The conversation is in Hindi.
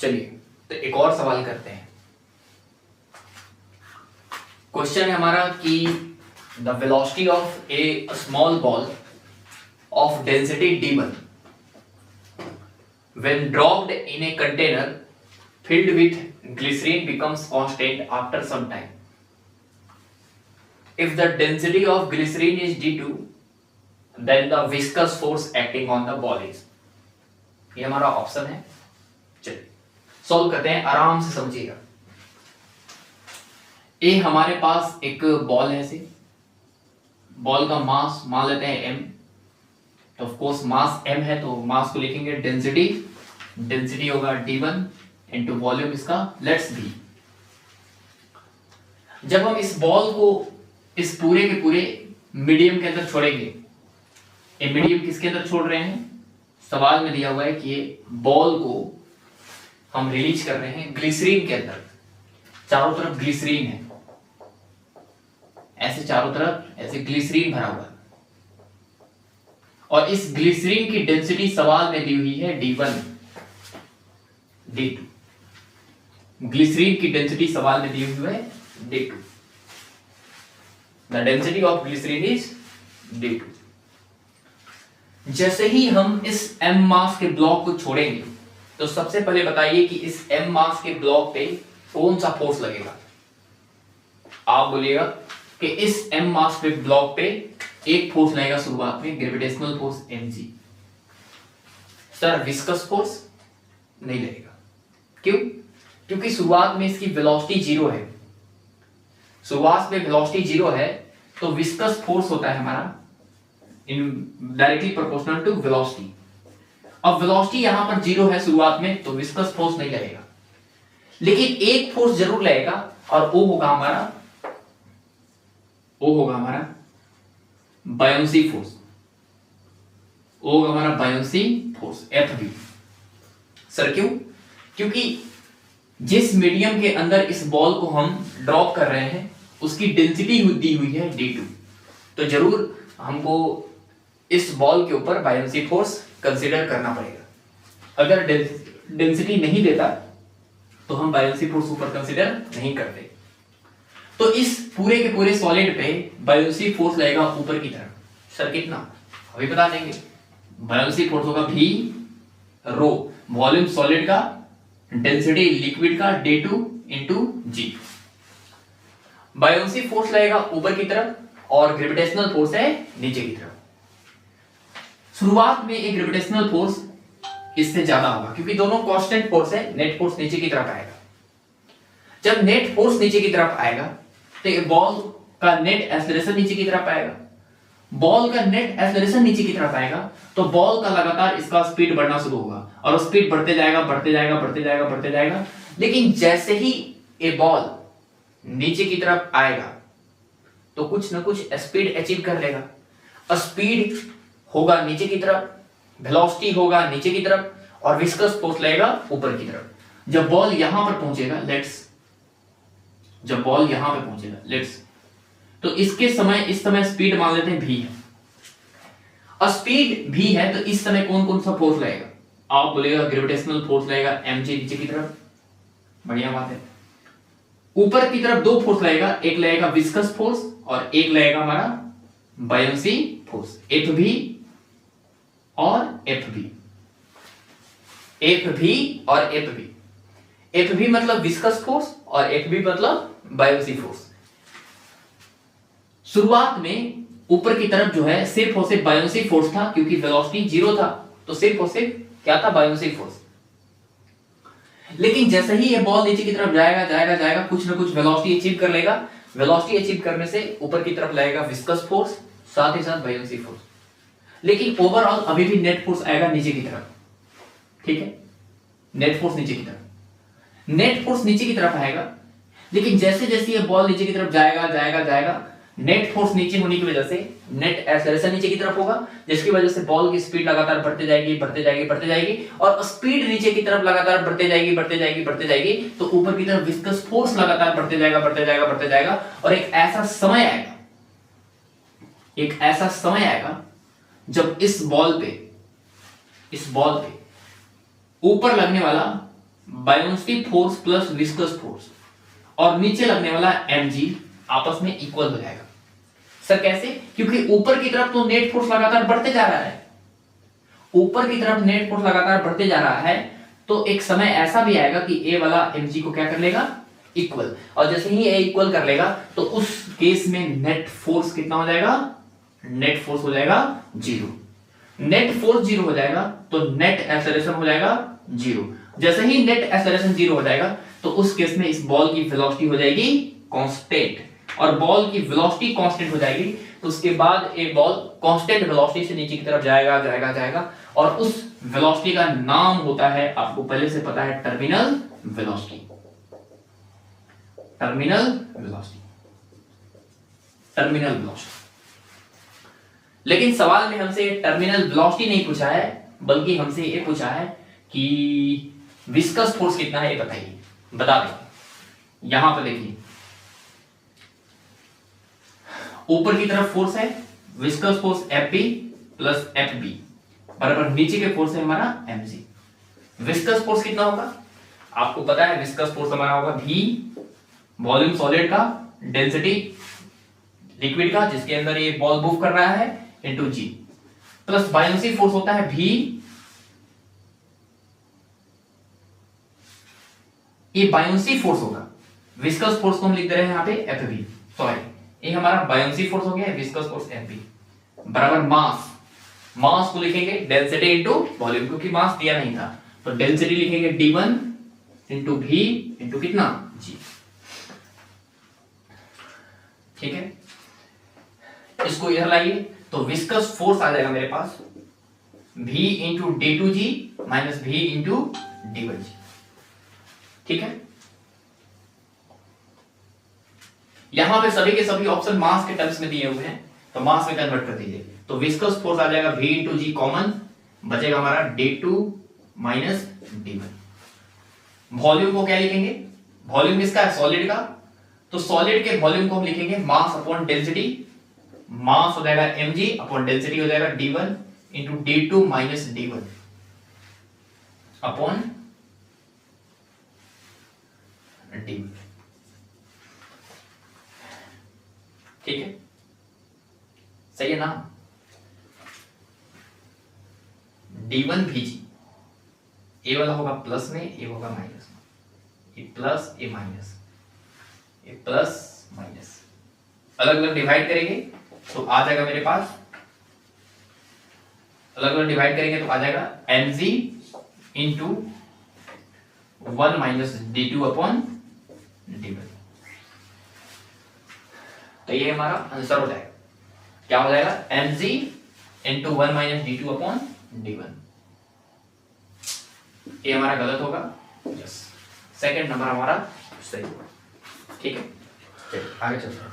चलिए तो एक और सवाल करते हैं। क्वेश्चन है हमारा कि the velocity of A small ball of density d1 when dropped in a container filled with glycerine becomes constant after some time. If the density of glycerine is d2, then the viscous force acting on the ball is. ये हमारा ऑप्शन है। चलिए सॉल्व करते हैं, आराम से समझिएगा। ए हमारे पास एक बॉल है, ऐसे बॉल का मास मान लेते हैं m, तो ऑफ कोर्स मास m है तो मास को लिखेंगे डेंसिटी होगा d1 इनटू वॉल्यूम इसका लेट्स बी। जब हम इस बॉल को इस पूरे के पूरे मीडियम के अंदर छोड़ेंगे, ये मीडियम किसके अंदर छोड़ रहे हैं, सवाल में दिया हुआ है कि ये बॉल को हम रिलीज कर रहे हैं ग्लिसरीन के अंदर। चारों तरफ ग्लिसरीन है, ऐसे चारों तरफ ऐसे ग्लिसरीन भरा हुआ है और इस ग्लिसरीन की डेंसिटी सवाल में दी हुई है d1 d2। ग्लिसरीन की डेंसिटी सवाल में दी हुई है d2। The density of glycerine is d2। जैसे ही हम इस m मास के ब्लॉक को छोड़ेंगे तो सबसे पहले बताइए कि इस m मास के ब्लॉक पे कौन सा फोर्स लगेगा। आप बोलिएगा कि इस m मास पे ब्लॉक पे एक फोर्स लगेगा शुरुआत में, gravitational force mg। Sir viscous force नहीं लगेगा, क्यों? क्योंकि शुरुआत में इसकी वेलोसिटी जीरो है। शुरुआत में वेलोसिटी जीरो है तो विस्कस फोर्स होता है हमारा in directly proportional to velocity. अब वेलोसिटी यहां पर जीरो है शुरुआत में तो विस्कस फोर्स नहीं लगेगा, लेकिन एक फोर्स जरूर लगेगा और वो होगा हमारा बायोंसी फोर्स। वो होगा हमारा बायोंसी फोर्स Fb। सर क्यों? क्योंकि जिस मीडियम के अंदर इस बॉल को हम ड्रॉप कर रहे हैं उसकी डेंसिटी दी हुई है d2, तो जरूर हमको इस बॉल के ऊपर बायोंसी फोर्स कंसीडर करना पड़ेगा। अगर डेंसिटी नहीं देता तो हम बायोंसी फोर्स ऊपर कंसीडर नहीं करते। तो इस पूरे के पूरे सॉलिड पे बायोंसी फोर्स लगेगा ऊपर की तरफ। सर कितना? अभी बता देंगे। बायोंसी फोर्स होगा v रो, वॉल्यूम सॉलिड का, डेंसिटी लिक्विड का d2 into g। Buoyancy force लगेगा ऊपर की तरफ और ग्रेविटेशनल फोर्स है नीचे की तरफ। शुरुआत में एक ग्रेविटेशनल फोर्स इससे ज्यादा होगा क्योंकि दोनों कांस्टेंट फोर्स है। नेट फोर्स नीचे की तरफ आएगा। जब नेट फोर्स नीचे की तरफ आएगा तो बॉल का नेट एक्सेलरेशन नीचे की तरफ आएगा। बॉल का नेट एक्सेलरेशन नीचे की तरफ आएगा तो बॉल का लगातार इसका स्पीड बढ़ना शुरू होगा और स्पीड बढ़ते जाएगा। लेकिन जैसे ही ये बॉल नीचे की तरफ आएगा तो कुछ ना कुछ स्पीड अचीव कर लेगा। स्पीड होगा नीचे की तरफ, वेलोसिटी होगा नीचे की तरफ और विस्कस फोर्स लगेगा ऊपर की तरफ। जब बॉल यहां पर पहुंचेगा लेट्स तो इसके समय इस समय स्पीड मान लेते हैं v है। स्पीड v है तो इस समय कौन कौन सा फोर्स लगेगा? आप बोलेगा ग्रेविटेशनल फोर्स लगेगा mg नीचे की तरफ, बढ़िया बात है। ऊपर की तरफ दो फोर्स लगेगा, एक लगेगा विस्कस फोर्स और एक लगेगा हमारा बायोंसी फोर्स Fv और Fb। Fv मतलब विस्कस फोर्स और Fb मतलब बायोंसी फोर्स। शुरुआत में ऊपर की तरफ जो है सिर्फ और सिर्फ बायोंसी फोर्स था क्योंकि वेलोसिटी जीरो था, तो सिर्फ और सिर्फ क्या था? Buoyancy force. लेकिन जैसे ही ये बॉल नीचे की तरफ जाएगा कुछ ना कुछ वेलोसिटी अचीव कर लेगा। वेलोसिटी अचीव करने से ऊपर की तरफ लगेगा विस्कस फोर्स, साथ ही साथ बायोंसी फोर्स। लेकिन ओवरऑल अभी भी नेट फोर्स आएगा नीचे की तरफ, ठीक है? नेट फोर्स नीचे की तरफ आएगा। लेकिन जैसे जैसे ये बॉल नीचे की तरफ जाएगा नेट फोर्स नीचे होने की वजह से नेट एक्सेलरेशन नीचे की तरफ होगा, जिसकी वजह से बॉल की स्पीड लगातार बढ़ते जाएगी और स्पीड नीचे की तरफ लगातार बढ़ते जाएगी तो ऊपर की तरफ विस्कस फोर्स लगातार बढ़ते जाएगा और एक ऐसा समय आएगा जब इस बॉल पे ऊपर लगने वाला buoyancy force plus viscous force और नीचे लगने वाला mg आपस में इक्वल हो जाएगा। सर कैसे? क्योंकि ऊपर की तरफ तो नेट फोर्स लगातार बढ़ते जा रहा है, ऊपर की तरफ नेट फोर्स लगातार बढ़ते जा रहा है, तो एक समय ऐसा भी आएगा कि ए वाला mg को क्या कर लेगा? इक्वल। और जैसे ही ए इक्वल कर लेगा तो उस केस में नेट फोर्स कितना हो जाएगा? नेट फोर्स हो जाएगा 0। नेट फोर्स 0 हो जाएगा तो नेट एक्सेलरेशन हो जाएगा 0। जैसे ही नेट एक्सेलरेशन 0 हो जाएगा तो उस केस में इस बॉल की वेलोसिटी हो जाएगी कांस्टेंट, और बॉल की वेलोसिटी कांस्टेंट हो जाएगी तो उसके बाद एक बॉल कांस्टेंट वेलोसिटी से नीचे की तरफ जाएगा जाएगा जाएगा, और उस वेलोसिटी का नाम होता है, आपको पहले से पता है, terminal velocity. Terminal velocity, terminal velocity. लेकिन सवाल में हमसे टर्मिनल वेलोसिटी नहीं पूछा है, बल्कि हमसे ये पूछा है कि विस्कस फोर्स कितना है, ये बताइए। बता दें, यहां पर देखिए ऊपर की तरफ फोर्स है viscous force Fb plus Fb बराबर नीचे के फोर्स है हमारा mg। विस्कस फोर्स कितना होगा? आपको पता है विस्कस फोर्स हमारा होगा v, वॉल्यूम सॉलिड का, डेंसिटी लिक्विड का जिसके अंदर ये बॉल मूव कर रहा है, into g, plus buoyancy force होता है v, ये बायोन्सी फोर्स होगा। विस्कस फोर्स को हम लिख दे रहे हैं यहां पे Fb, सॉरी ये हमारा बायोन्सी फोर्स हो गया, विस्कस फोर्स Fb बराबर मास, मास को लिखेंगे डेंसिटी इनटू वॉल्यूम, क्योंकि मास दिया नहीं था तो डेंसिटी लिखेंगे d1 इनटू v इनटू कितना g। ठीक है, इसको इधर लाइए तो विस्कस फोर्स आ जाएगा मेरे पास v into d2g minus v into d1g। ठीक है, यहां पे सभी के सभी ऑप्शन मास के टर्म्स में दिए हुए हैं तो मास में कन्वर्ट कर दीजिए, तो विस्कस फोर्स आ जाएगा v इंटू जी कॉमन, बचेगा हमारा d2 माइनस d1। वॉल्यूम को क्या लिखेंगे? वॉल्यूम किसका है? सॉलिड का, तो सॉलिड के वॉल्यूम को हम लिखेंगे मास अपॉन डेंसिटी, मास हो जाएगा mg अपॉन डेंसिटी हो जाएगा d1 into d2 minus d1 upon d1। ठीक है, सही है ना? d1 vg, ए वाला होगा प्लस में, ए होगा माइनस में, ए प्लस ए माइनस, ए प्लस माइनस, अलग अलग डिवाइड करेंगे तो आ जाएगा मेरे पास, अलग अलग डिवाइड करेंगे तो आ जाएगा mg into 1 minus d2 upon d1। तो ये हमारा आंसर हो जाएगा, क्या हो जाएगा? mg into 1 minus d2 upon d1। ये हमारा गलत होगा, यस, सेकंड नंबर हमारा सही होगा। ठीक है, चलिए आगे चलते हैं।